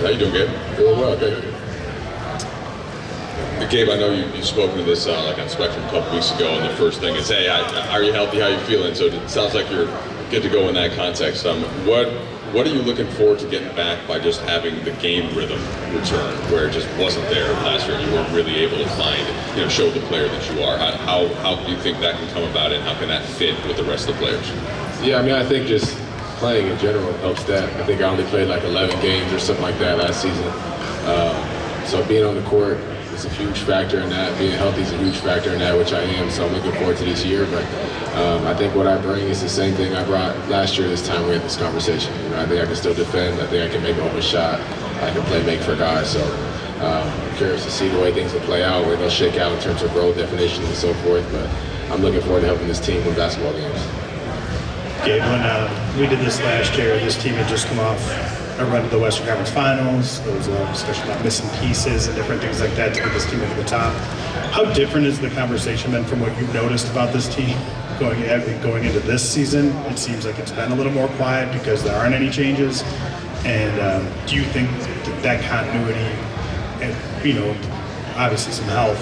How you doing, Gabe? Doing well, thank you. Gabe, I know you've spoken to this like on Spectrum a couple weeks ago, and the first thing is, hey, are you healthy? How you feeling? So it sounds like you're good to go in that context. What are you looking forward to getting back by just having the game rhythm return, where it just wasn't there last year? You weren't really able to find, show the player that you are. How do you think that can come about, and how can that fit with the rest of the players? Yeah, I mean, I think just playing in general helps that. I think I only played like 11 games or something like that last season. So being on the court is a huge factor in that. Being healthy is a huge factor in that, which I am. So I'm looking forward to this year. But I think what I bring is the same thing I brought last year. This time we had this conversation. I think I can still defend. I think I can make an open shot. I can make for guys. So I'm curious to see the way things will play out, where they'll shake out in terms of role definitions and so forth. But I'm looking forward to helping this team win basketball games. Gabe, when we did this last year, this team had just come off a run to the Western Conference Finals. There was a discussion about missing pieces and different things like that to get this team over the top. How different has the conversation been from what you've noticed about this team going into this season? It seems like it's been a little more quiet because there aren't any changes. And do you think that continuity and, obviously some health,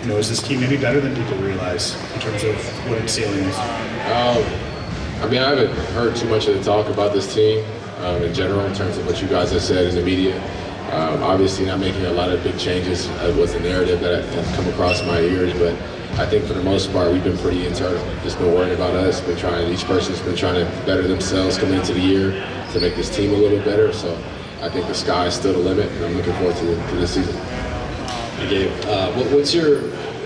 is this team maybe better than people realize in terms of what its ceiling is? I mean, I haven't heard too much of the talk about this team in general in terms of what you guys have said in the media. Obviously not making a lot of big changes was the narrative that has come across my ears, but I think for the most part we've been pretty internal. Just been worried about us, each person's been trying to better themselves coming into the year to make this team a little bit better. So I think the sky is still the limit, and I'm looking forward to this season. Gabe, what's your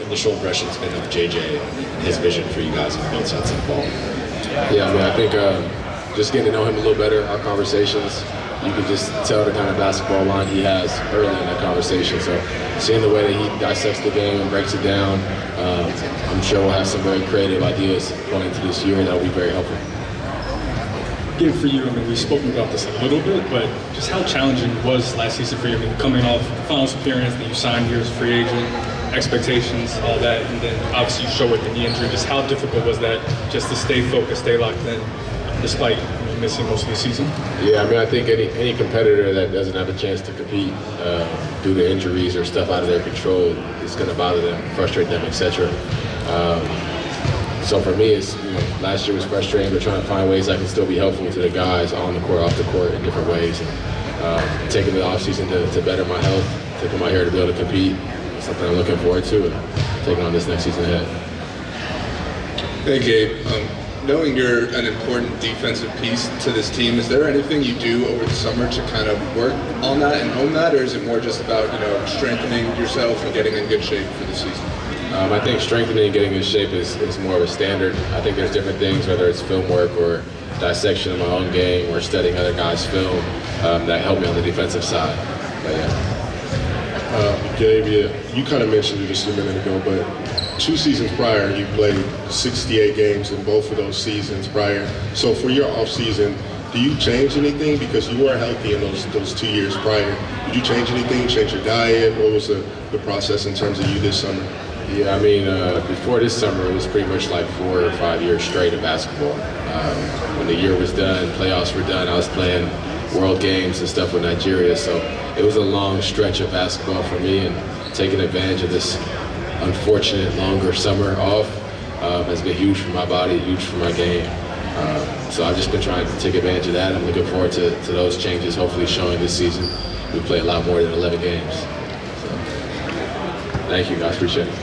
initial impressions been of JJ and his vision for you guys on both sides of the ball? Yeah, I mean, I think just getting to know him a little better, our conversations, you can just tell the kind of basketball line he has early in that conversation. So seeing the way that he dissects the game and breaks it down, I'm sure we'll have some very creative ideas going into this year that will be very helpful. Gabe, for you, I mean, we've spoken about this a little bit, but just how challenging was last season for you? I mean, coming off finals appearance, then you signed here as a free agent, expectations, all that, and then obviously you show it in the injury. Just how difficult was that just to stay focused, stay locked in, despite missing most of the season? Yeah, I mean, I think any competitor that doesn't have a chance to compete due to injuries or stuff out of their control, it's going to bother them, frustrate them, etc. So for me, it's last year was frustrating, but trying to find ways I can still be helpful to the guys on the court, off the court in different ways. And taking the offseason to better my health, taking my hair to be able to compete, something I'm looking forward to, and taking on this next season ahead. Hey Gabe, knowing you're an important defensive piece to this team, is there anything you do over the summer to kind of work on that and hone that, or is it more just about strengthening yourself and getting in good shape for the season? I think strengthening and getting in shape is more of a standard. I think there's different things, whether it's film work or dissection of my own game or studying other guys' film, that help me on the defensive side. But yeah. Gabe, you kind of mentioned it just a minute ago, but 2 seasons prior, you played 68 games in both of those seasons prior. So for your off season, do you change anything? Because you were healthy in those 2 years prior. Did you change anything, change your diet? What was the process in terms of you this summer? Yeah, I mean, before this summer, it was pretty much like 4 or 5 years straight of basketball. When the year was done, playoffs were done, I was playing world games and stuff with Nigeria, so it was a long stretch of basketball for me, and taking advantage of this unfortunate longer summer off has been huge for my body, huge for my game. So I've just been trying to take advantage of that. I'm looking forward to those changes, hopefully showing this season. We play a lot more than 11 games. So, thank you guys, appreciate it.